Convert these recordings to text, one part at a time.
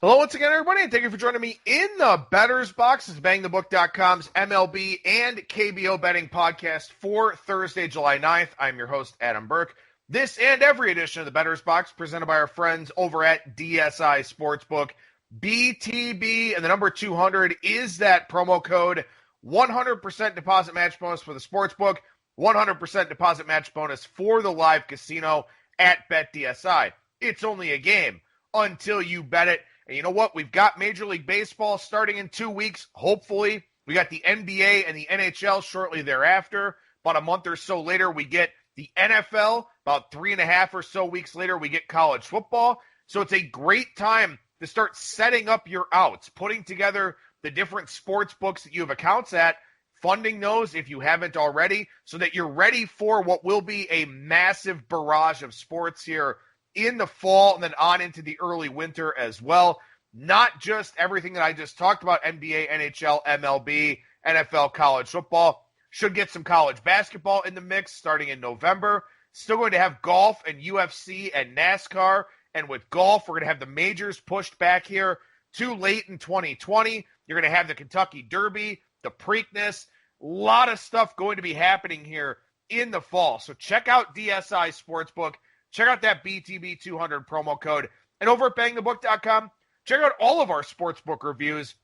Hello once again, everybody, and thank you for joining me in the Bettor's Box. This is BangTheBook.com's MLB and KBO betting podcast for Thursday, July 9th. I'm your host, Adam Burke. This and every edition of the Bettor's Box presented by our friends over at DSI Sportsbook. BTB and the number 200 is that promo code. 100% deposit match bonus for the sportsbook, 100% deposit match bonus for the live casino at BetDSI. It's only a game until you bet it. And you know what? We've got Major League Baseball starting in 2 weeks, hopefully. We got the NBA and the NHL shortly thereafter. About a month or so later, we get the NFL. About 3.5 or so weeks later, we get college football. So it's a great time to start setting up your outs, putting together the different sports books that you have accounts at, funding those if you haven't already, so that you're ready for what will be a massive barrage of sports here in the fall and then on into the early winter as well. Not just everything that I just talked about, NBA, NHL, MLB, NFL, college football. Should get some college basketball in the mix starting in November. Still going to have golf and UFC and NASCAR. And with golf, we're going to have the majors pushed back here too late in 2020. You're going to have the Kentucky Derby, the Preakness. A lot of stuff going to be happening here in the fall. So check out DSI Sportsbook. Check out that BTB 200 promo code. And over at BangTheBook.com, check out all of our sportsbook reviews.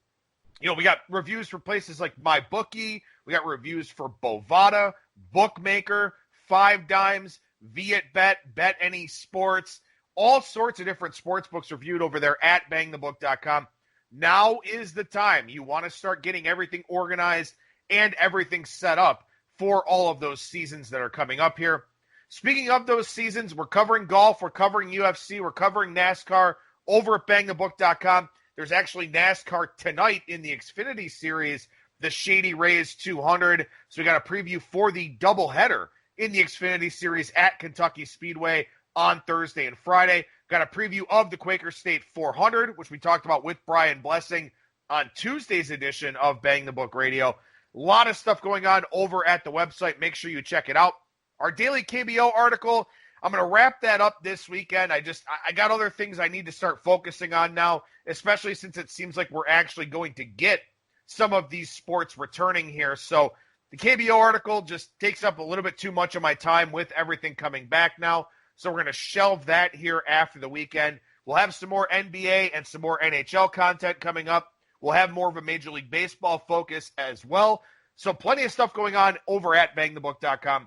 You know, we got reviews for places like MyBookie. We got reviews for Bovada, Bookmaker, Five Dimes, VietBet, Bet Any Sports. All sorts of different sports books reviewed over there at BangTheBook.com. Now is the time. You want to start getting everything organized and everything set up for all of those seasons that are coming up here. Speaking of those seasons, we're covering golf, we're covering UFC, we're covering NASCAR over at BangTheBook.com. There's actually NASCAR tonight in the Xfinity Series, the Shady Rays 200. So we got a preview for the doubleheader in the Xfinity Series at Kentucky Speedway on Thursday and Friday. Got a preview of the Quaker State 400, which we talked about with Brian Blessing on Tuesday's edition of Bang the Book Radio. A lot of stuff going on over at the website. Make sure you check it out. Our daily KBO article, I'm going to wrap that up this weekend. I got other things I need to start focusing on now, especially since it seems like we're actually going to get some of these sports returning here. So the KBO article just takes up a little bit too much of my time with everything coming back now. So we're going to shelve that here after the weekend. We'll have some more NBA and some more NHL content coming up. We'll have more of a Major League Baseball focus as well. So plenty of stuff going on over at BangTheBook.com.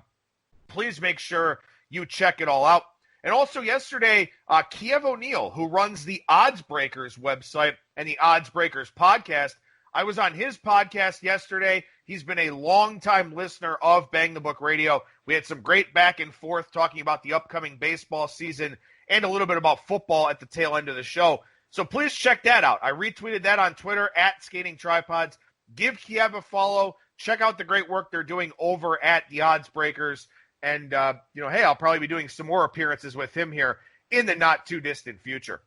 Please make sure you check it all out. And also yesterday, Kiev O'Neill, who runs the Odds Breakers website and the Odds Breakers podcast, I was on his podcast yesterday. He's been a longtime listener of Bang the Book Radio. We had some great back and forth talking about the upcoming baseball season and a little bit about football at the tail end of the show. So please check that out. I retweeted that on Twitter at Skating Tripods. Give Kiev a follow. Check out the great work they're doing over at the Odds Breakers. And, hey, I'll probably be doing some more appearances with him here in the not-too-distant future.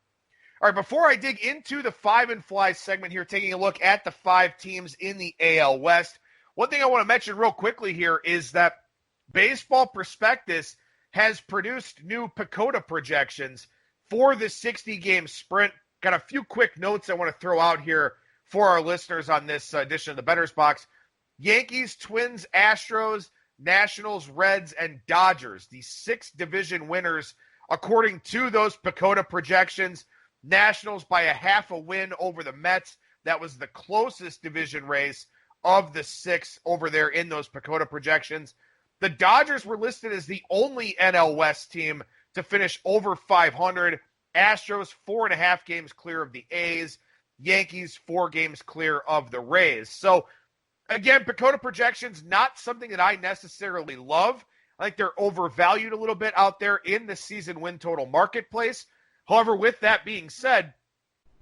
All right, before I dig into the Five and Fly segment here, taking a look at the 5 teams in the AL West, one thing I want to mention real quickly here is that Baseball Prospectus has produced new PECOTA projections for the 60-game sprint. Got a few quick notes I want to throw out here for our listeners on this edition of the Bettor's Box. Yankees, Twins, Astros, Nationals, Reds, and Dodgers, the 6 division winners, according to those PECOTA projections. Nationals by a half a win over the Mets. That was the closest division race of the 6 over there in those PECOTA projections. The Dodgers were listed as the only NL West team to finish over 500. Astros 4.5 games clear of the A's. Yankees 4 games clear of the Rays. So, again, PECOTA projections, not something that I necessarily love. I think they're overvalued a little bit out there in the season win total marketplace. However, with that being said,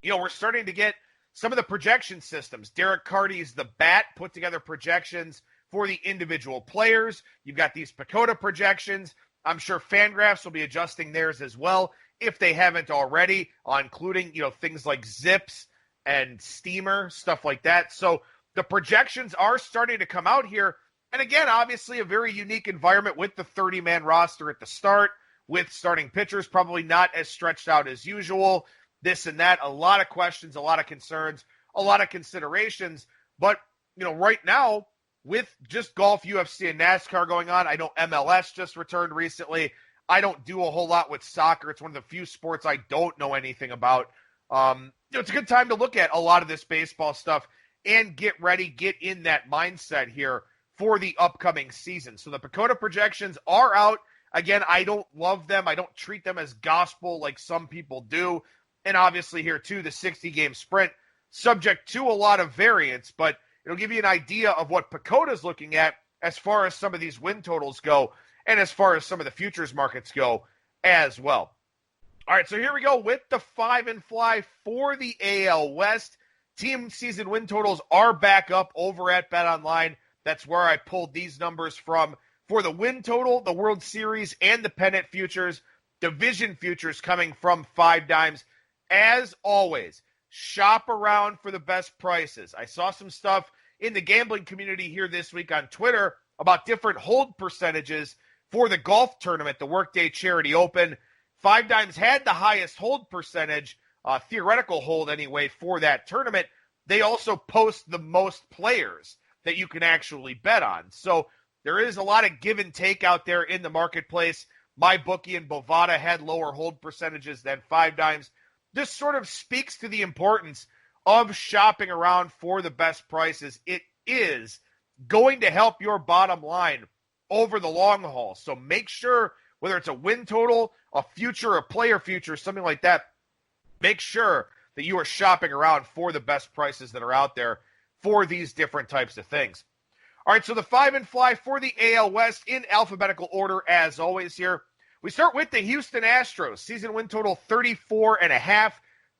we're starting to get some of the projection systems. Derek Carty's The Bat put together projections for the individual players. You've got these PECOTA projections. I'm sure Fangraphs will be adjusting theirs as well, if they haven't already, including, things like Zips and Steamer, stuff like that. So the projections are starting to come out here. And again, obviously a very unique environment with the 30-man roster at the start, with starting pitchers probably not as stretched out as usual. this and that. A lot of questions, a lot of concerns, a lot of considerations. But, right now, with just golf, UFC, and NASCAR going on, I know MLS just returned recently. I don't do a whole lot with soccer. It's one of the few sports I don't know anything about. It's a good time to look at a lot of this baseball stuff and get ready, get in that mindset here for the upcoming season. So the PECOTA projections are out. Again, I don't love them. I don't treat them as gospel like some people do. And obviously here too, the 60-game sprint, subject to a lot of variance, but it'll give you an idea of what PECOTA is looking at as far as some of these win totals go and as far as some of the futures markets go as well. All right, so here we go with the 5 and fly for the AL West. Team season win totals are back up over at BetOnline. That's where I pulled these numbers from for the win total, the World Series, and the pennant futures. Division futures coming from 5 Dimes. As always, shop around for the best prices. I saw some stuff in the gambling community here this week on Twitter about different hold percentages for the golf tournament, the Workday Charity Open. 5 Dimes had the highest hold percentage, theoretical hold anyway, for that tournament. They also post the most players that you can actually bet on. So there is a lot of give and take out there in the marketplace. MyBookie and Bovada had lower hold percentages than 5 Dimes. This sort of speaks to the importance of shopping around for the best prices. It is going to help your bottom line over the long haul. So make sure, whether it's a win total, a future, a player future, something like that, make sure that you are shopping around for the best prices that are out there for these different types of things. All right, so the 5 and fly for the AL West in alphabetical order as always here. We start with the Houston Astros. Season win total 34.5,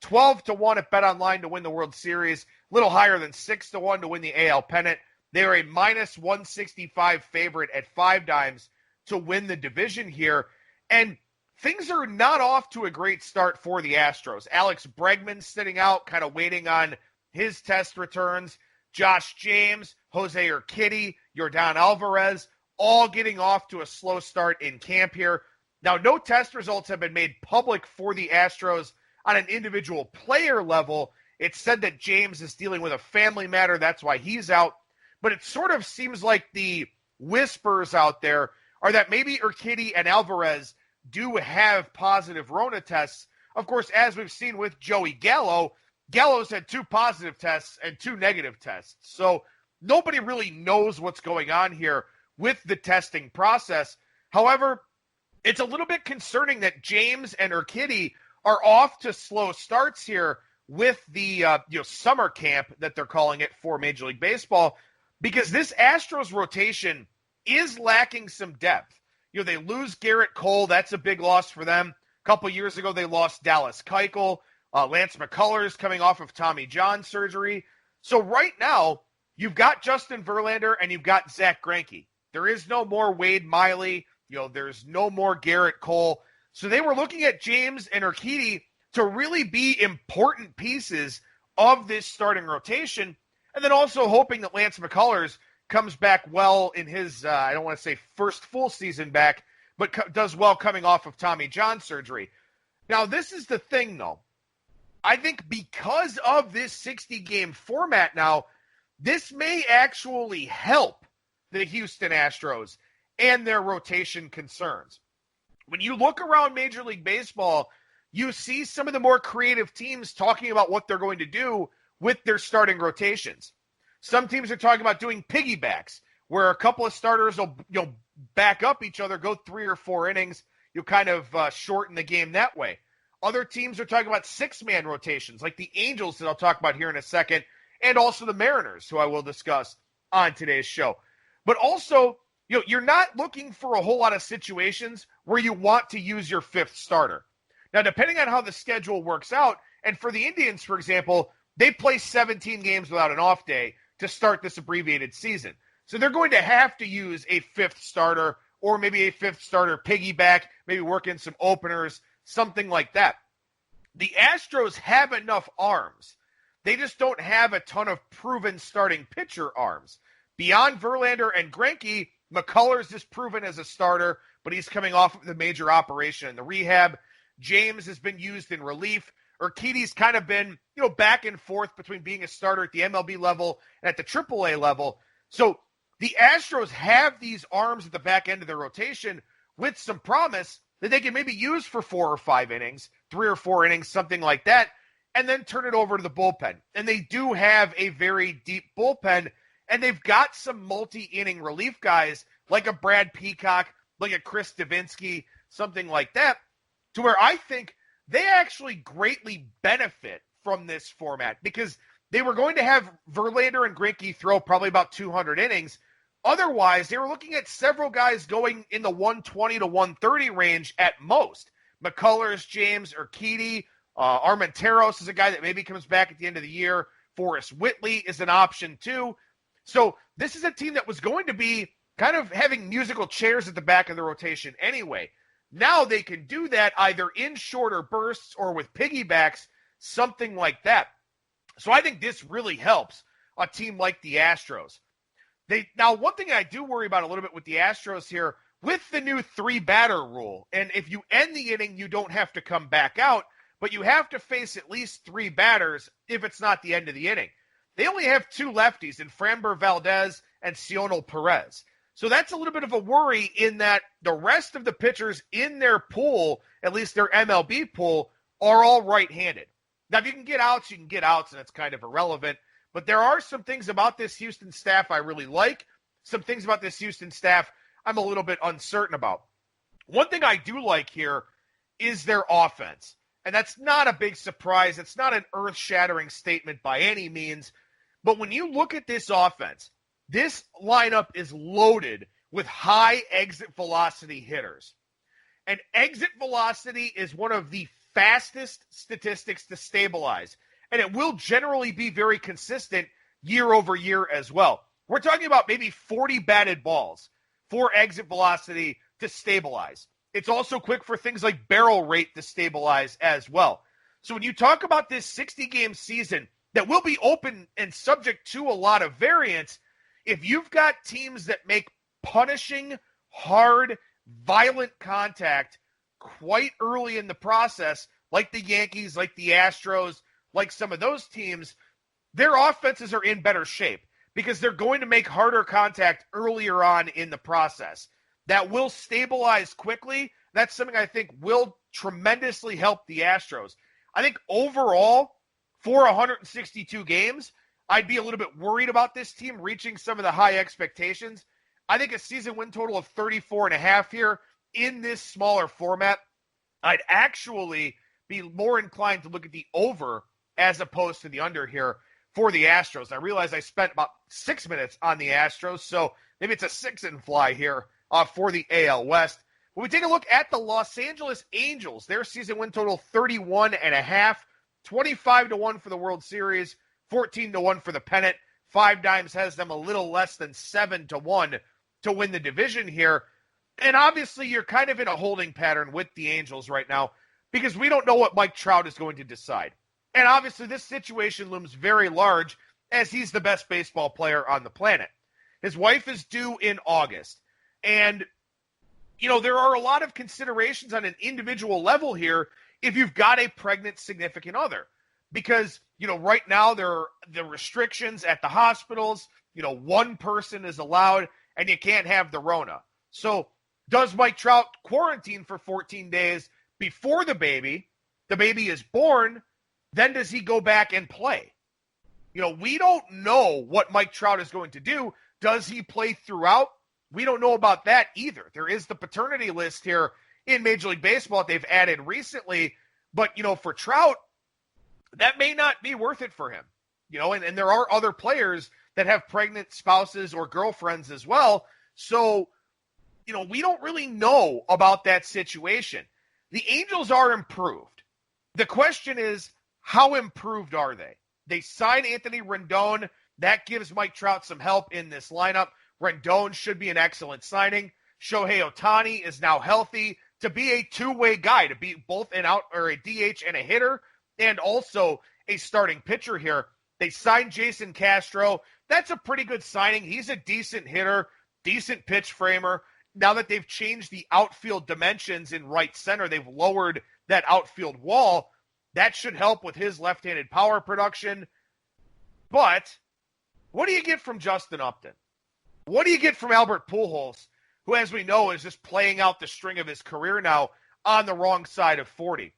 12-1 at BetOnline to win the World Series, a little higher than 6-1 to win the AL pennant. They are a minus 165 favorite at 5 Dimes to win the division here. And things are not off to a great start for the Astros. Alex Bregman sitting out, kind of waiting on his test returns. Josh James, Jose Urquidy, Yordan Alvarez, all getting off to a slow start in camp here. Now, no test results have been made public for the Astros on an individual player level. It's said that James is dealing with a family matter. That's why he's out. But it sort of seems like the whispers out there are that maybe Urquidy and Alvarez do have positive Rona tests. Of course, as we've seen with Joey Gallo, Gallo's had 2 positive tests and 2 negative tests. So nobody really knows what's going on here with the testing process. However, it's a little bit concerning that James and Urquidy are off to slow starts here with the summer camp that they're calling it for Major League Baseball, because this Astros rotation is lacking some depth. They lose Garrett Cole. That's a big loss for them. A couple years ago, they lost Dallas Keuchel. Lance McCullers coming off of Tommy John surgery. So right now, you've got Justin Verlander and you've got Zach Greinke. There is no more Wade Miley. There's no more Garrett Cole. So they were looking at James and Urquidy to really be important pieces of this starting rotation. And then also hoping that Lance McCullers comes back well in his, I don't want to say first full season back, but does well coming off of Tommy John surgery. Now, this is the thing, though. I think because of this 60-game format now, this may actually help the Houston Astros and their rotation concerns. When you look around Major League Baseball, you see some of the more creative teams talking about what they're going to do with their starting rotations. Some teams are talking about doing piggybacks, where a couple of starters will back up each other, go 3 or 4 innings. You'll kind of shorten the game that way. Other teams are talking about 6-man rotations, like the Angels that I'll talk about here in a second, and also the Mariners, who I will discuss on today's show. But also, you're not looking for a whole lot of situations where you want to use your 5th starter. Now, depending on how the schedule works out, and for the Indians, for example, they play 17 games without an off day to start this abbreviated season. So they're going to have to use a 5th starter or maybe a 5th starter piggyback, maybe work in some openers, something like that. The Astros have enough arms. They just don't have a ton of proven starting pitcher arms. Beyond Verlander and Greinke, McCullers is proven as a starter, but he's coming off of the major operation in the rehab. James has been used in relief. Urquidy's kind of been, back and forth between being a starter at the MLB level and at the AAA level. So the Astros have these arms at the back end of their rotation with some promise that they can maybe use for 4 or 5 innings, 3 or 4 innings, something like that, and then turn it over to the bullpen. And they do have a very deep bullpen, and they've got some multi-inning relief guys like a Brad Peacock, like a Chris Davinsky, something like that, to where I think they actually greatly benefit from this format because they were going to have Verlander and Greinke throw probably about 200 innings. Otherwise, they were looking at several guys going in the 120 to 130 range at most. McCullers, James, Urquidy, Armenteros is a guy that maybe comes back at the end of the year. Forrest Whitley is an option too. So this is a team that was going to be kind of having musical chairs at the back of the rotation anyway. Now they can do that either in shorter bursts or with piggybacks, something like that. So I think this really helps a team like the Astros. Now, one thing I do worry about a little bit with the Astros here, with the new 3-batter rule, and if you end the inning, you don't have to come back out, but you have to face at least 3 batters if it's not the end of the inning. They only have 2 lefties in Framber Valdez and Cionel Perez. So that's a little bit of a worry in that the rest of the pitchers in their pool, at least their MLB pool, are all right-handed. Now, if you can get outs, you can get outs, and it's kind of irrelevant. But there are some things about this Houston staff I really like. Some things about this Houston staff I'm a little bit uncertain about. One thing I do like here is their offense. And that's not a big surprise. It's not an earth-shattering statement by any means. But when you look at this offense, this lineup is loaded with high exit velocity hitters. And exit velocity is one of the fastest statistics to stabilize. And it will generally be very consistent year over year as well. We're talking about maybe 40 batted balls for exit velocity to stabilize. It's also quick for things like barrel rate to stabilize as well. So when you talk about this 60-game season that will be open and subject to a lot of variance, if you've got teams that make punishing, hard, violent contact quite early in the process, like the Yankees, like the Astros, like some of those teams, their offenses are in better shape because they're going to make harder contact earlier on in the process. That will stabilize quickly. That's something I think will tremendously help the Astros. I think overall, for 162 games, I'd be a little bit worried about this team reaching some of the high expectations. I think a season win total of 34.5 here in this smaller format, I'd actually be more inclined to look at the over as opposed to the under here for the Astros. I realize I spent about 6 minutes on the Astros, so maybe it's a 6-and-fly here for the AL West. When we take a look at the Los Angeles Angels, their season win total 31.5, 25-1 for the World Series, 14-1 for the pennant. Five Dimes has them a little less than 7-1 to win the division here. And obviously, you're kind of in a holding pattern with the Angels right now because we don't know what Mike Trout is going to decide. And obviously, this situation looms very large as he's the best baseball player on the planet. His wife is due in August. And, there are a lot of considerations on an individual level here if you've got a pregnant significant other. Because, right now there are the restrictions at the hospitals. One person is allowed and you can't have the Rona. So does Mike Trout quarantine for 14 days before the baby is born? Then does he go back and play? We don't know what Mike Trout is going to do. Does he play throughout? We don't know about that either. There is the paternity list here in Major League Baseball that they've added recently. But, for Trout, that may not be worth it for him. And there are other players that have pregnant spouses or girlfriends as well. So, we don't really know about that situation. The Angels are improved. The question is, how improved are they? They signed Anthony Rendon. That gives Mike Trout some help in this lineup. Rendon should be an excellent signing. Shohei Ohtani is now healthy to be a two-way guy, to be both an out or a DH and a hitter, and also a starting pitcher here. They signed Jason Castro. That's a pretty good signing. He's a decent hitter, decent pitch framer. Now that they've changed the outfield dimensions in right center, they've lowered that outfield wall. That should help with his left-handed power production. But what do you get from Justin Upton? What do you get from Albert Pujols, who, as we know, is just playing out the string of his career now on the wrong side of 40?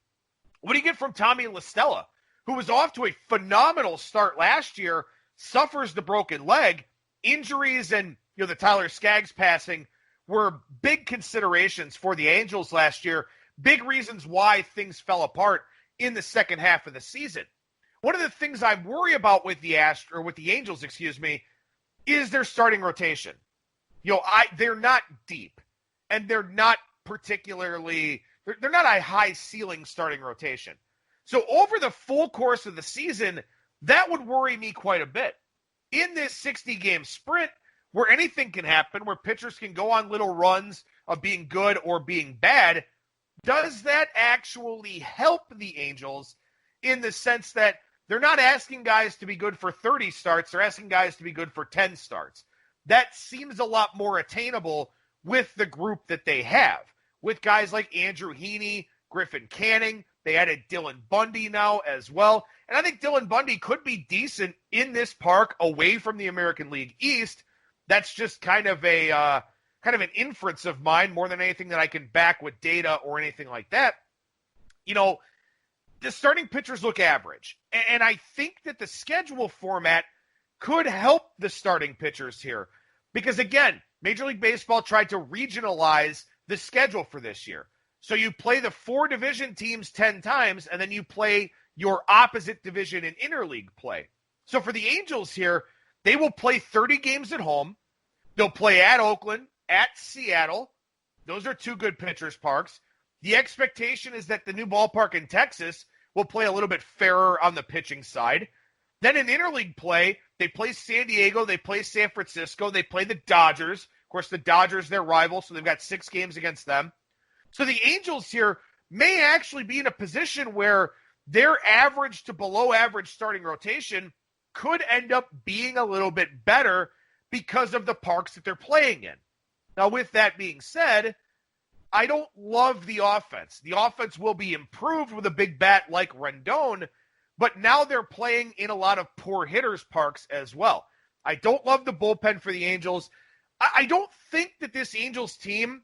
What do you get from Tommy La Stella, who was off to a phenomenal start last year, suffers the broken leg? Injuries and the Tyler Skaggs passing were big considerations for the Angels last year, big reasons why things fell apart in the second half of the season. One of the things I worry about with the Angels, is their starting rotation. They're not deep, and they're not particularly they're not a high ceiling starting rotation. So over the full course of the season, that would worry me quite a bit. In this 60-game sprint, where anything can happen, where pitchers can go on little runs of being good or being bad, does that actually help the Angels in the sense that they're not asking guys to be good for 30 starts, they're asking guys to be good for 10 starts? That seems a lot more attainable with the group that they have. With guys like Andrew Heaney, Griffin Canning, they added Dylan Bundy now as well. And I think Dylan Bundy could be decent in this park away from the American League East. That's just kind of an inference of mine more than anything that I can back with data or anything like that. The starting pitchers look average. And I think that the schedule format could help the starting pitchers here. Because again, Major League Baseball tried to regionalize the schedule for this year. So you play the 4 division teams 10 times, and then you play your opposite division in interleague play. So for the Angels here, they will play 30 games at home. They'll play at Oakland, at Seattle. Those are 2 good pitchers' parks. The expectation is that the new ballpark in Texas will play a little bit fairer on the pitching side. Then in interleague play, they play San Diego, they play San Francisco, they play the Dodgers. Of course, the Dodgers, their rival, so they've got 6 games against them. So the Angels here may actually be in a position where their average to below average starting rotation could end up being a little bit better because of the parks that they're playing in. Now, with that being said, I don't love the offense. The offense will be improved with a big bat like Rendon, but now they're playing in a lot of poor hitters' parks as well. I don't love the bullpen for the Angels. I don't think that this Angels team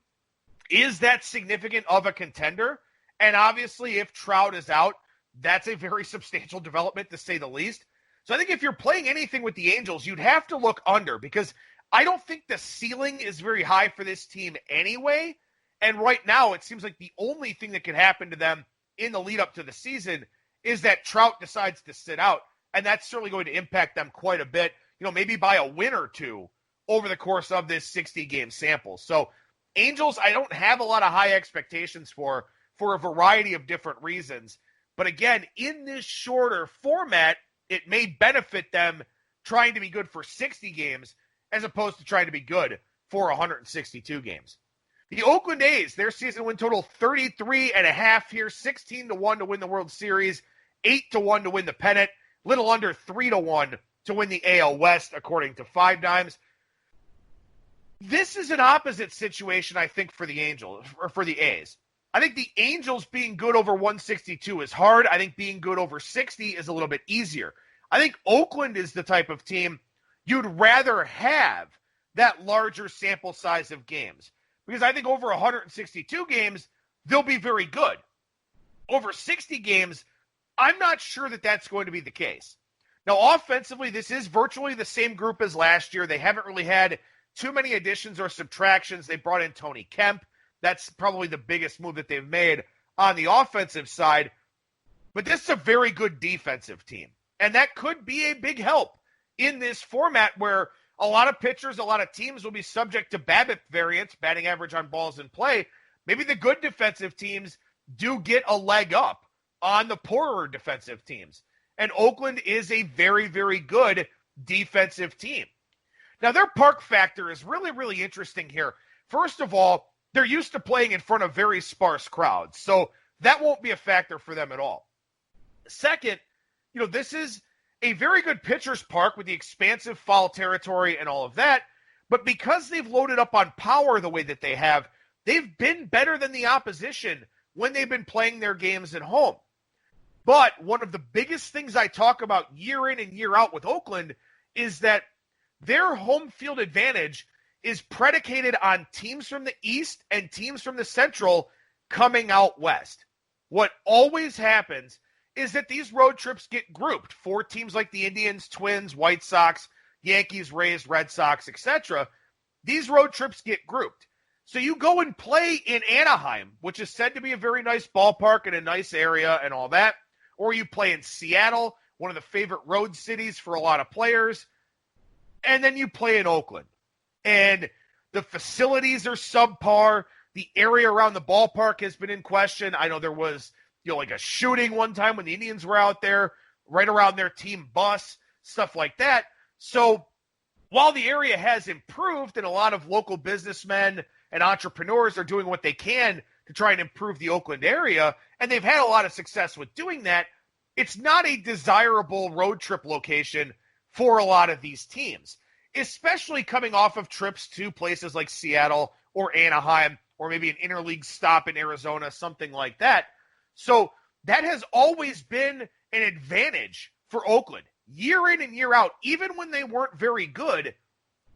is that significant of a contender. And obviously, if Trout is out, that's a very substantial development, to say the least. So I think if you're playing anything with the Angels, you'd have to look under, because I don't think the ceiling is very high for this team anyway. And right now, it seems like the only thing that could happen to them in the lead up to the season is that Trout decides to sit out. And that's certainly going to impact them quite a bit, maybe by a win or 2 over the course of this 60-game sample. So Angels, I don't have a lot of high expectations for a variety of different reasons. But again, in this shorter format, it may benefit them trying to be good for 60 games as opposed to trying to be good for 162 games. The Oakland A's, their season win total 33.5 here, 16-1 to win the World Series, 8-1 to win the pennant, little under 3-1 to win the AL West, according to 5 Dimes. This is an opposite situation, I think, for the Angels, or for the A's. I think the Angels being good over 162 is hard. I think being good over 60 is a little bit easier. I think Oakland is the type of team you'd rather have that larger sample size of games. Because I think over 162 games, they'll be very good. Over 60 games, I'm not sure that that's going to be the case. Now, offensively, this is virtually the same group as last year. They haven't really had too many additions or subtractions. They brought in Tony Kemp. That's probably the biggest move that they've made on the offensive side. But this is a very good defensive team. And that could be a big help in this format where a lot of pitchers, a lot of teams will be subject to BABIP variance, batting average on balls in play. Maybe the good defensive teams do get a leg up on the poorer defensive teams. And Oakland is a very, very good defensive team. Now, their park factor is really, really interesting here. First of all, they're used to playing in front of very sparse crowds, so that won't be a factor for them at all. Second, this is a very good pitcher's park with the expansive foul territory and all of that, but because they've loaded up on power the way that they have, they've been better than the opposition when they've been playing their games at home. But one of the biggest things I talk about year in and year out with Oakland is that their home field advantage is predicated on teams from the East and teams from the Central coming out West. What always happens is that these road trips get grouped for teams like the Indians, Twins, White Sox, Yankees, Rays, Red Sox, etc. These road trips get grouped. So you go and play in Anaheim, which is said to be a very nice ballpark and a nice area and all that. Or you play in Seattle, one of the favorite road cities for a lot of players. And then you play in Oakland. And the facilities are subpar. The area around the ballpark has been in question. I know there was, like a shooting one time when the Indians were out there, right around their team bus, stuff like that. So while the area has improved and a lot of local businessmen and entrepreneurs are doing what they can to try and improve the Oakland area, and they've had a lot of success with doing that, it's not a desirable road trip location for a lot of these teams, especially coming off of trips to places like Seattle or Anaheim or maybe an interleague stop in Arizona, something like that. So that has always been an advantage for Oakland. Year in and year out, even when they weren't very good,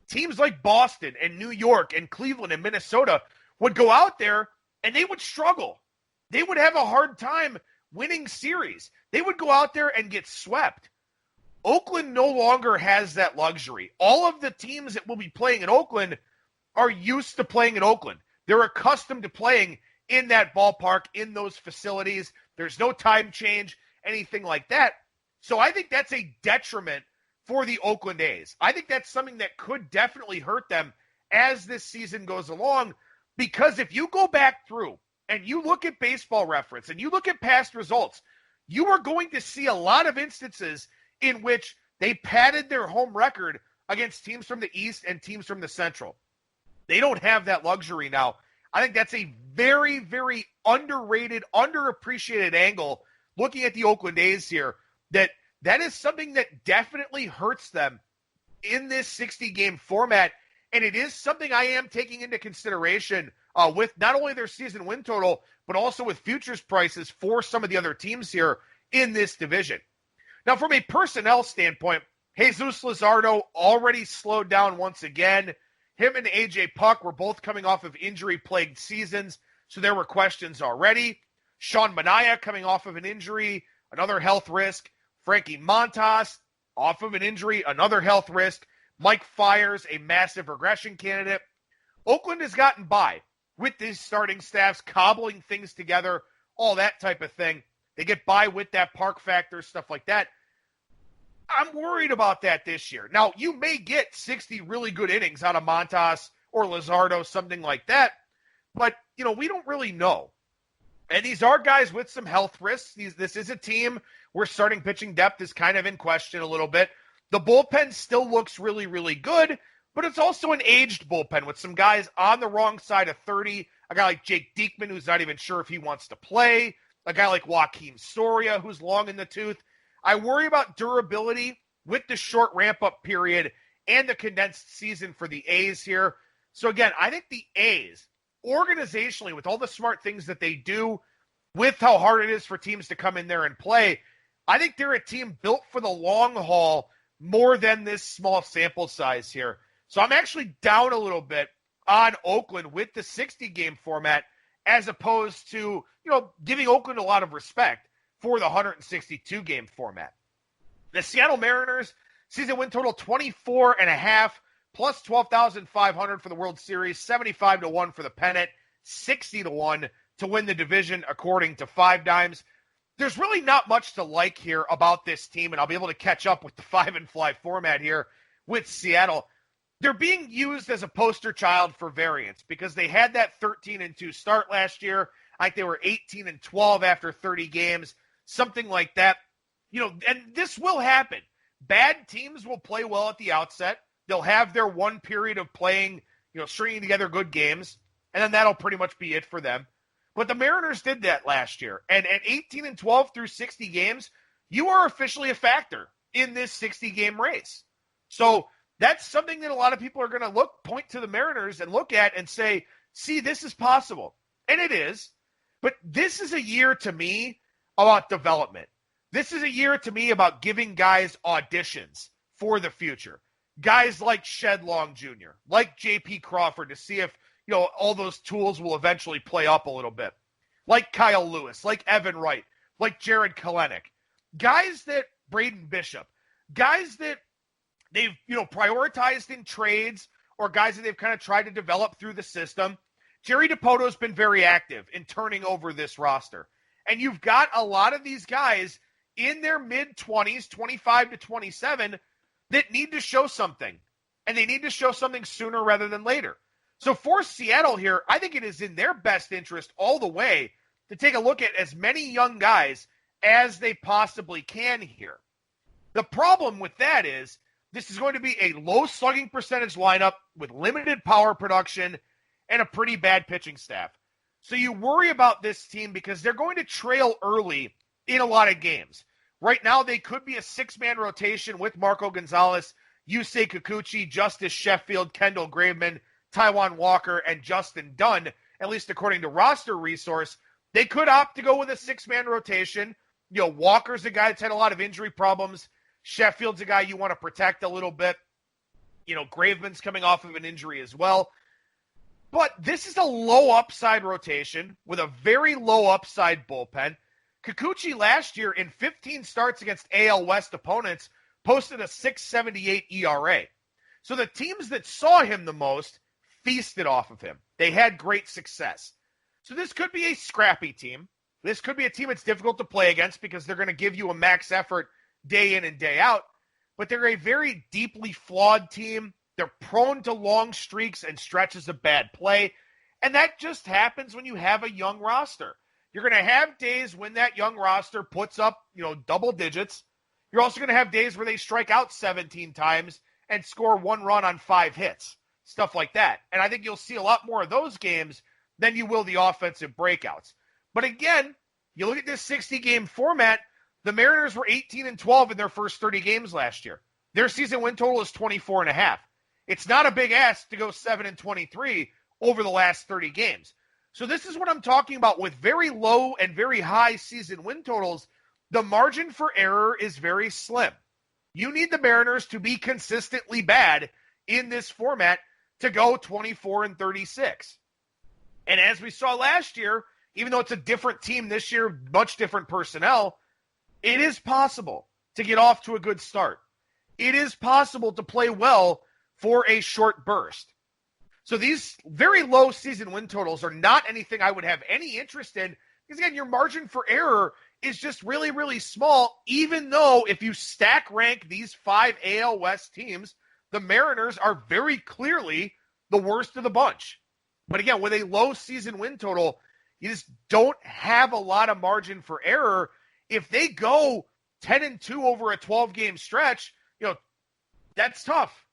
teams like Boston and New York and Cleveland and Minnesota would go out there and they would struggle. They would have a hard time winning series. They would go out there and get swept. Oakland no longer has that luxury. All of the teams that will be playing in Oakland are used to playing in Oakland. They're accustomed to playing in that ballpark, in those facilities. There's no time change, anything like that. So I think that's a detriment for the Oakland A's. I think that's something that could definitely hurt them as this season goes along, because if you go back through and you look at Baseball Reference and you look at past results, you are going to see a lot of instances in which they padded their home record against teams from the East and teams from the Central. They don't have that luxury now. I think that's a very, very underrated, underappreciated angle looking at the Oakland A's here, that is something that definitely hurts them in this 60-game format, and it is something I am taking into consideration with not only their season win total, but also with futures prices for some of the other teams here in this division. Now, from a personnel standpoint, Jesus Luzardo already slowed down once again. Him and A.J. Puck were both coming off of injury-plagued seasons, so there were questions already. Sean Manaea coming off of an injury, another health risk. Frankie Montas off of an injury, another health risk. Mike Fiers, a massive regression candidate. Oakland has gotten by with these starting staffs, cobbling things together, all that type of thing. They get by with that park factor, stuff like that. I'm worried about that this year. Now, you may get 60 really good innings out of Montas or Luzardo, something like that, but, we don't really know. And these are guys with some health risks. This is a team where starting pitching depth is kind of in question a little bit. The bullpen still looks really, really good, but it's also an aged bullpen with some guys on the wrong side of 30. A guy like Jake Diekman, who's not even sure if he wants to play. A guy like Joaquin Soria, who's long in the tooth. I worry about durability with the short ramp-up period and the condensed season for the A's here. So again, I think the A's, organizationally, with all the smart things that they do, with how hard it is for teams to come in there and play, I think they're a team built for the long haul more than this small sample size here. So I'm actually down a little bit on Oakland with the 60-game format, as opposed to, giving Oakland a lot of respect for the 162-game format. The Seattle Mariners, season win total 24.5, plus 12,500 for the World Series, 75-1 for the pennant, 60-1 to win the division, according to Five Dimes. There's really not much to like here about this team, and I'll be able to catch up with the 5-and-fly format here with Seattle. They're being used as a poster child for variance because they had that 13-2 start last year. I think they were 18-12 after 30 games, something like that. And this will happen. Bad teams will play well at the outset. They'll have their one period of playing, stringing together good games, and then that'll pretty much be it for them. But the Mariners did that last year. And at 18-12 through 60 games, you are officially a factor in this 60-game race. So that's something that a lot of people are going to point to the Mariners and look at and say, see, this is possible. And it is. But this is a year, to me, about development. This is a year to me about giving guys auditions for the future. Guys like Shed Long Jr., like J.P. Crawford, to see if, all those tools will eventually play up a little bit. Like Kyle Lewis, like Evan Wright, like Jared Kelenic. Guys that Braden Bishop, guys that they've, prioritized in trades, or guys that they've kind of tried to develop through the system. Jerry DiPoto's been very active in turning over this roster. And you've got a lot of these guys in their mid-20s, 25 to 27, that need to show something. And they need to show something sooner rather than later. So for Seattle here, I think it is in their best interest all the way to take a look at as many young guys as they possibly can here. The problem with that is this is going to be a low slugging percentage lineup with limited power production and a pretty bad pitching staff. So you worry about this team because they're going to trail early in a lot of games. Right now, they could be a six-man rotation with Marco Gonzalez, Yusei Kikuchi, Justice Sheffield, Kendall Graveman, Taijuan Walker, and Justin Dunn, at least according to Roster Resource. They could opt to go with a six-man rotation. Walker's a guy that's had a lot of injury problems. Sheffield's a guy you want to protect a little bit. Graveman's coming off of an injury as well. But this is a low upside rotation with a very low upside bullpen. Kikuchi last year in 15 starts against AL West opponents posted a 6.78 ERA. So the teams that saw him the most feasted off of him. They had great success. So this could be a scrappy team. This could be a team that's difficult to play against because they're going to give you a max effort day in and day out. But they're a very deeply flawed team. They're prone to long streaks and stretches of bad play. And that just happens when you have a young roster. You're going to have days when that young roster puts up, double digits. You're also going to have days where they strike out 17 times and score 1 run on 5 hits, stuff like that. And I think you'll see a lot more of those games than you will the offensive breakouts. But again, you look at this 60-game format, the Mariners were 18-12 in their first 30 games last year. Their season win total is 24.5. It's not a big ask to go 7-23 over the last 30 games. So this is what I'm talking about with very low and very high season win totals. The margin for error is very slim. You need the Mariners to be consistently bad in this format to go 24-36. And as we saw last year, even though it's a different team this year, much different personnel, it is possible to get off to a good start. It is possible to play well for a short burst. So these very low season win totals are not anything I would have any interest in because, again, your margin for error is just really, really small, even though if you stack rank these 5 AL West teams, the Mariners are very clearly the worst of the bunch. But again, with a low season win total, you just don't have a lot of margin for error. If they go 10-2 over a 12-game stretch, that's tough.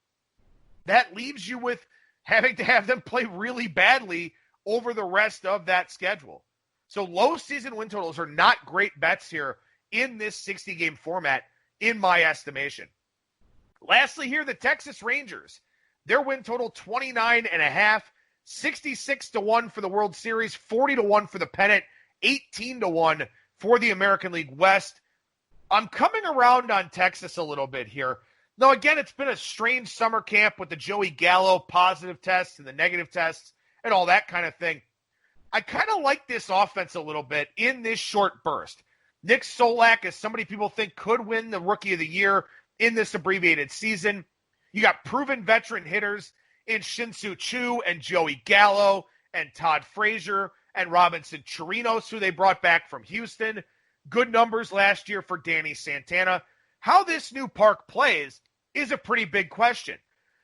That leaves you with having to have them play really badly over the rest of that schedule. So low season win totals are not great bets here in this 60-game format, in my estimation. Lastly here, the Texas Rangers. Their win total 29.5, 66-1 for the World Series, 40-1 for the pennant, 18-1 for the American League West. I'm coming around on Texas a little bit here. Now, again, it's been a strange summer camp with the Joey Gallo positive tests and the negative tests and all that kind of thing. I kind of like this offense a little bit in this short burst. Nick Solak is somebody people think could win the Rookie of the Year in this abbreviated season. You got proven veteran hitters in Shin-Soo Choo and Joey Gallo and Todd Frazier and Robinson Chirinos, who they brought back from Houston. Good numbers last year for Danny Santana. How this new park plays is a pretty big question.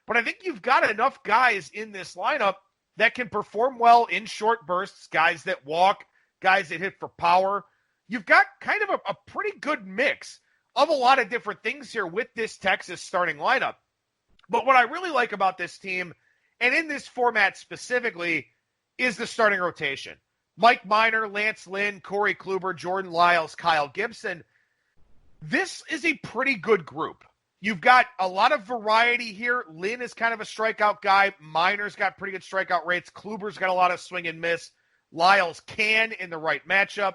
But I think you've got enough guys in this lineup that can perform well in short bursts, guys that walk, guys that hit for power. You've got kind of a pretty good mix of a lot of different things here with this Texas starting lineup. But what I really like about this team, and in this format specifically, is the starting rotation. Mike Minor, Lance Lynn, Corey Kluber, Jordan Lyles, Kyle Gibson. This is a pretty good group. You've got a lot of variety here. Lynn is kind of a strikeout guy. Minor's got pretty good strikeout rates. Kluber's got a lot of swing and miss. Lyles can in the right matchup.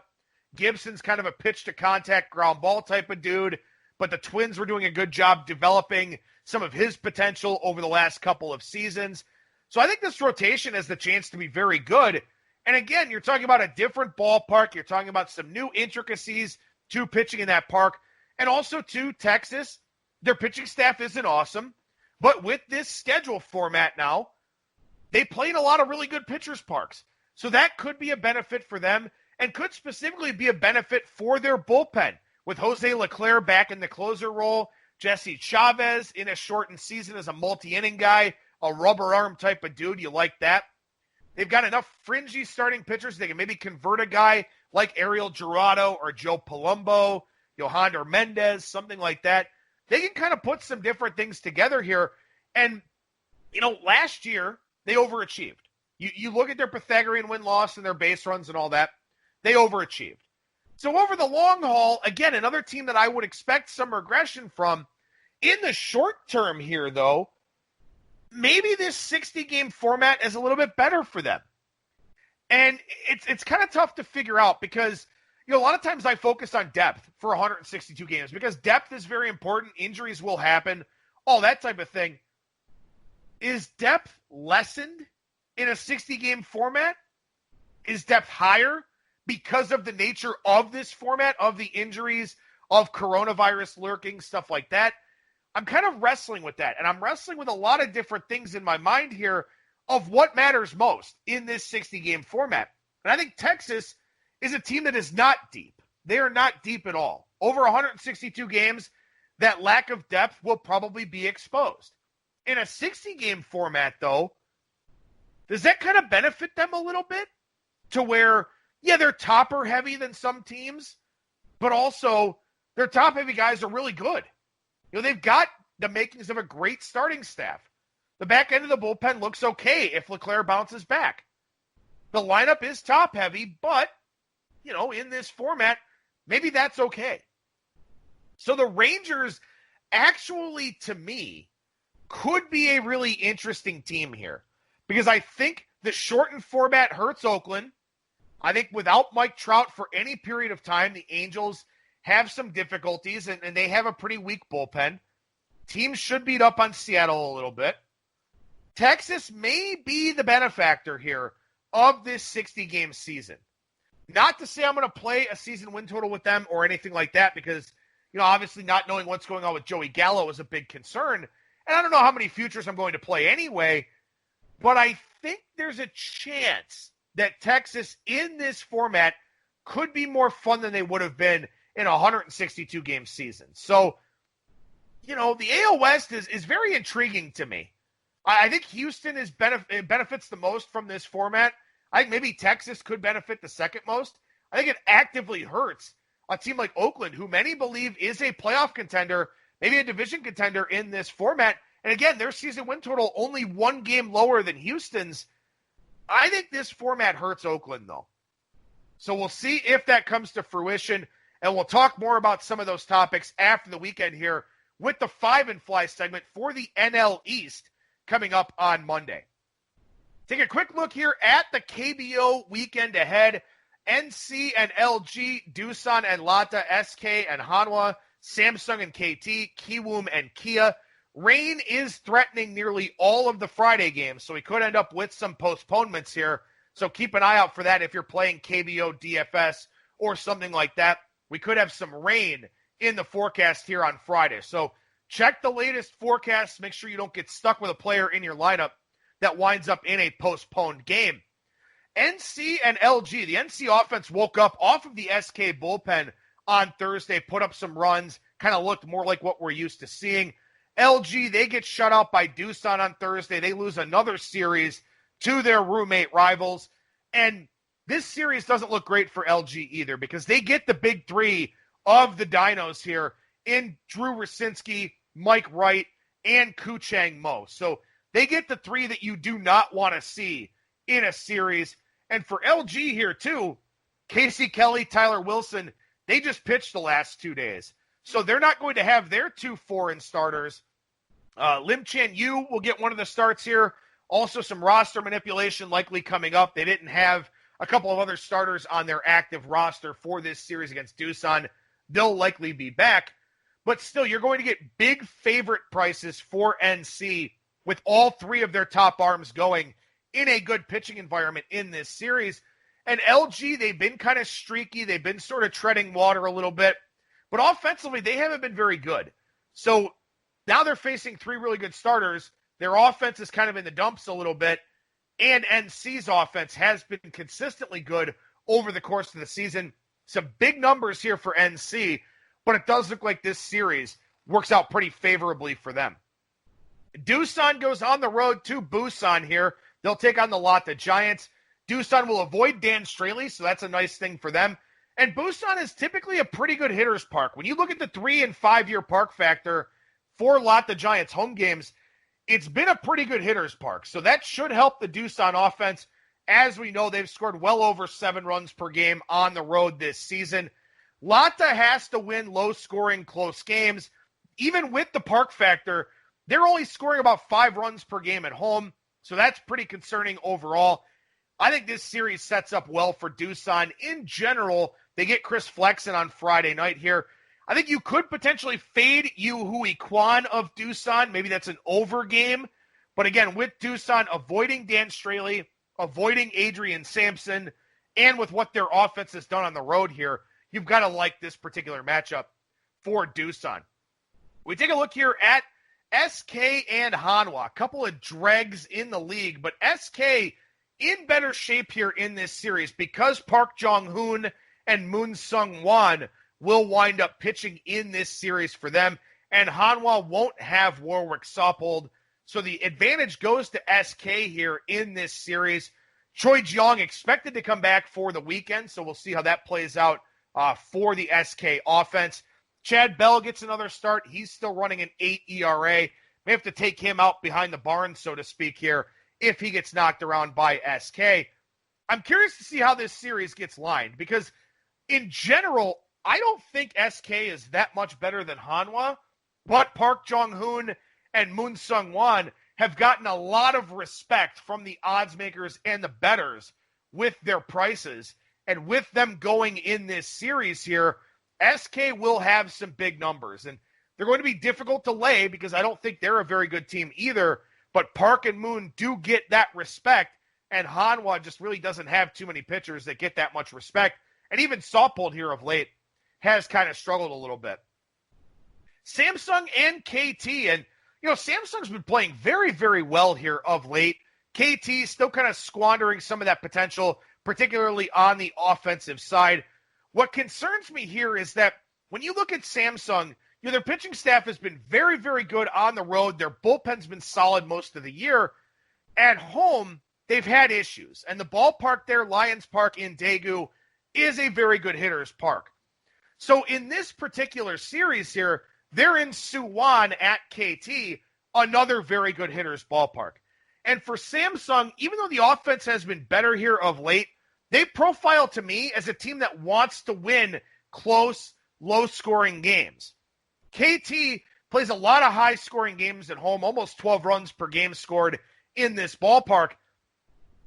Gibson's kind of a pitch-to-contact ground ball type of dude, but the Twins were doing a good job developing some of his potential over the last couple of seasons. So I think this rotation has the chance to be very good. And again, you're talking about a different ballpark. You're talking about some new intricacies to pitching in that park. And also, to Texas, their pitching staff isn't awesome. But with this schedule format now, they play in a lot of really good pitchers' parks. So that could be a benefit for them and could specifically be a benefit for their bullpen. With Jose Leclerc back in the closer role, Jesse Chavez in a shortened season as a multi-inning guy, a rubber arm type of dude. You like that? They've got enough fringy starting pitchers. They can maybe convert a guy like Ariel Jurado or Joe Palumbo, Yohander Mendez, something like that. They can kind of put some different things together here. And, last year, they overachieved. You look at their Pythagorean win-loss and their base runs and all that, they overachieved. So over the long haul, again, another team that I would expect some regression from. In the short term here, though, maybe this 60-game format is a little bit better for them. And it's kind of tough to figure out because, a lot of times I focus on depth for 162 games because depth is very important. Injuries will happen, all that type of thing. Is depth lessened in a 60-game format? Is depth higher because of the nature of this format, of the injuries, of coronavirus lurking, stuff like that? I'm kind of wrestling with that, and I'm wrestling with a lot of different things in my mind here of what matters most in this 60-game format. And I think Texas is a team that is not deep. They are not deep at all. Over 162 games, that lack of depth will probably be exposed. In a 60-game format, though, does that kind of benefit them a little bit? To where, they're topper heavy than some teams, but also their top heavy guys are really good. They've got the makings of a great starting staff. The back end of the bullpen looks okay if Leclerc bounces back. The lineup is top heavy, but, in this format, maybe that's okay. So the Rangers actually, to me, could be a really interesting team here because I think the shortened format hurts Oakland. I think without Mike Trout for any period of time, the Angels have some difficulties, and they have a pretty weak bullpen. Teams should beat up on Seattle a little bit. Texas may be the benefactor here of this 60-game season. Not to say I'm going to play a season win total with them or anything like that because, obviously not knowing what's going on with Joey Gallo is a big concern. And I don't know how many futures I'm going to play anyway, but I think there's a chance that Texas in this format could be more fun than they would have been in a 162-game season. So, the AL West is very intriguing to me. I think Houston benefits the most from this format. I think maybe Texas could benefit the second most. I think it actively hurts a team like Oakland, who many believe is a playoff contender, maybe a division contender in this format. And again, their season win total only one game lower than Houston's. I think this format hurts Oakland, though. So we'll see if that comes to fruition. And we'll talk more about some of those topics after the weekend here with the 5 and Fly segment for the NL East coming up on Monday. Take a quick look here at the KBO weekend ahead. NC and LG, Doosan and Lotte, SK and Hanwha, Samsung and KT, Kiwoom and Kia. Rain is threatening nearly all of the Friday games, so we could end up with some postponements here. So keep an eye out for that if you're playing KBO DFS or something like that. We could have some rain in the forecast here on Friday. So check the latest forecast. Make sure you don't get stuck with a player in your lineup that winds up in a postponed game. NC and LG. The NC offense woke up off of the SK bullpen on Thursday, put up some runs, kind of looked more like what we're used to seeing. LG, they get shut out by Doosan on Thursday. They lose another series to their roommate rivals. And this series doesn't look great for LG either because they get the big three of the Dinos here in Drew Rasinski, Mike Wright, and Kuchang Mo. So they get the three that you do not want to see in a series. And for LG here too, Casey Kelly, Tyler Wilson, they just pitched the last 2 days. So they're not going to have their 2 foreign starters. Lim Chan Yu will get one of the starts here. Also some roster manipulation likely coming up. They didn't have a couple of other starters on their active roster for this series against Doosan. They'll likely be back. But still, you're going to get big favorite prices for NC with all three of their top arms going in a good pitching environment in this series. And LG, they've been kind of streaky. They've been sort of treading water a little bit. But offensively, they haven't been very good. So now they're facing three really good starters. Their offense is kind of in the dumps a little bit. And NC's offense has been consistently good over the course of the season. Some big numbers here for NC, but it does look like this series works out pretty favorably for them. Doosan goes on the road to Busan here. They'll take on the Lotte Giants. Doosan will avoid Dan Straley, so that's a nice thing for them. And Busan is typically a pretty good hitter's park. When you look at the 3 and 5 year park factor for Lotte Giants home games, it's been a pretty good hitter's park. So that should help the Doosan offense. As we know, they've scored well over 7 runs per game on the road this season. Lotte has to win low-scoring, close games. Even with the park factor, they're only scoring about 5 runs per game at home, so that's pretty concerning overall. I think this series sets up well for Doosan. In general, they get Chris Flexen on Friday night here. I think you could potentially fade Yu Hui Kwan of Doosan. Maybe that's an over game. But again, with Doosan avoiding Dan Straley, avoiding Adrian Sampson, and with what their offense has done on the road here, you've got to like this particular matchup for Doosan. We take a look here at SK and Hanwha. A couple of dregs in the league, but SK in better shape here in this series because Park Jong-hoon and Moon Sung-won will wind up pitching in this series for them, and Hanwha won't have Warwick Saupold, so the advantage goes to SK here in this series. Choi Jeong expected to come back for the weekend, so we'll see how that plays out for the SK offense. Chad Bell gets another start. He's still running an 8 ERA. May have to take him out behind the barn, so to speak, here if he gets knocked around by SK. I'm curious to see how this series gets lined because in general, I don't think SK is that much better than Hanwha, but Park Jong-hoon and Moon Sung-won have gotten a lot of respect from the odds makers and the bettors with their prices. And with them going in this series here, SK will have some big numbers. And they're going to be difficult to lay because I don't think they're a very good team either. But Park and Moon do get that respect, and Hanwha just really doesn't have too many pitchers that get that much respect. And even Saupold here of late has kind of struggled a little bit. Samsung and KT, and Samsung's been playing very, very well here of late. KT still kind of squandering some of that potential, particularly on the offensive side. What concerns me here is that when you look at Samsung, their pitching staff has been very, very good on the road. Their bullpen's been solid most of the year. At home, they've had issues. And the ballpark there, Lions Park in Daegu, is a very good hitter's park. So in this particular series here, they're in Suwon at KT, another very good hitter's ballpark. And for Samsung, even though the offense has been better here of late, they profile to me as a team that wants to win close, low-scoring games. KT plays a lot of high-scoring games at home, almost 12 runs per game scored in this ballpark.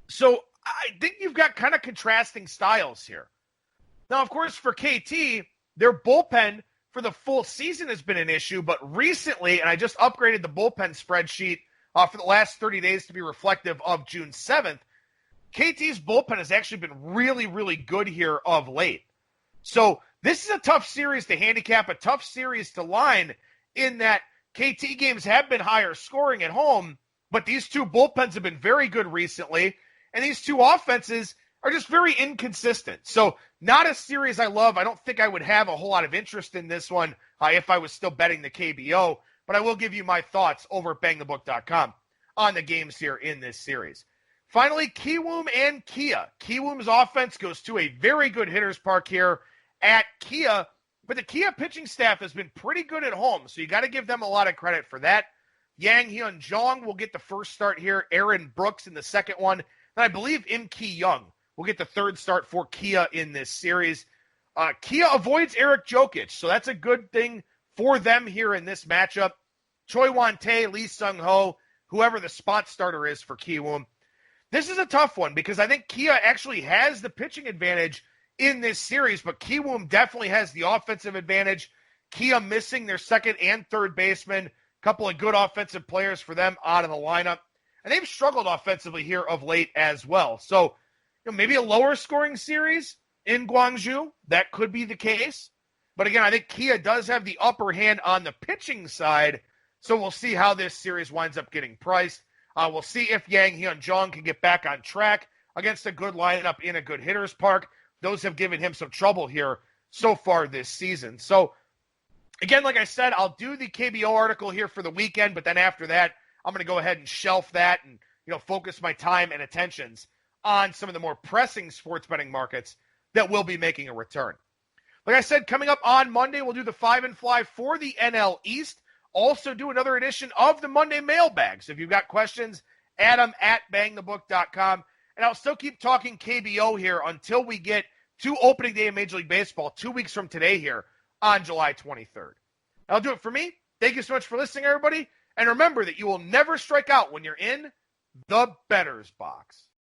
So I think you've got kind of contrasting styles here. Now, of course, for KT, their bullpen for the full season has been an issue, but recently, and I just upgraded the bullpen spreadsheet for the last 30 days to be reflective of June 7th, KT's bullpen has actually been really, really good here of late. So this is a tough series to handicap, a tough series to line in that KT games have been higher scoring at home, but these two bullpens have been very good recently, and these two offenses are just very inconsistent. So not a series I love. I don't think I would have a whole lot of interest in this one if I was still betting the KBO, but I will give you my thoughts over at bangthebook.com on the games here in this series. Finally, Kiwoom and Kia. Kiwoom's offense goes to a very good hitter's park here at Kia, but the Kia pitching staff has been pretty good at home, so you got to give them a lot of credit for that. Yang Hyun Jong will get the first start here. Aaron Brooks in the second one. And I believe Im Ki Young will get the third start for Kia in this series. Kia avoids Eric Jokic, so that's a good thing for them here in this matchup. Choi Wan-tae, Lee Sung-ho, whoever the spot starter is for Kiwoom. This is a tough one because I think Kia actually has the pitching advantage in this series, but Kiwoom definitely has the offensive advantage. Kia missing their second and third baseman, a couple of good offensive players for them out of the lineup. And they've struggled offensively here of late as well. So, maybe a lower scoring series in Gwangju. That could be the case. But again, I think Kia does have the upper hand on the pitching side. So we'll see how this series winds up getting priced. We'll see if Yang Hyun-jong can get back on track against a good lineup in a good hitter's park. Those have given him some trouble here so far this season. So, again, like I said, I'll do the KBO article here for the weekend, but then after that, I'm going to go ahead and shelf that and focus my time and attentions on some of the more pressing sports betting markets that will be making a return. Like I said, coming up on Monday, we'll do the 5 and Fly for the NL East. Also do another edition of the Monday Mailbag. So if you've got questions, add them at bangthebook.com. And I'll still keep talking KBO here until we get to opening day of Major League Baseball 2 weeks from today here on July 23rd. That'll do it for me. Thank you so much for listening, everybody. And remember that you will never strike out when you're in the bettor's box.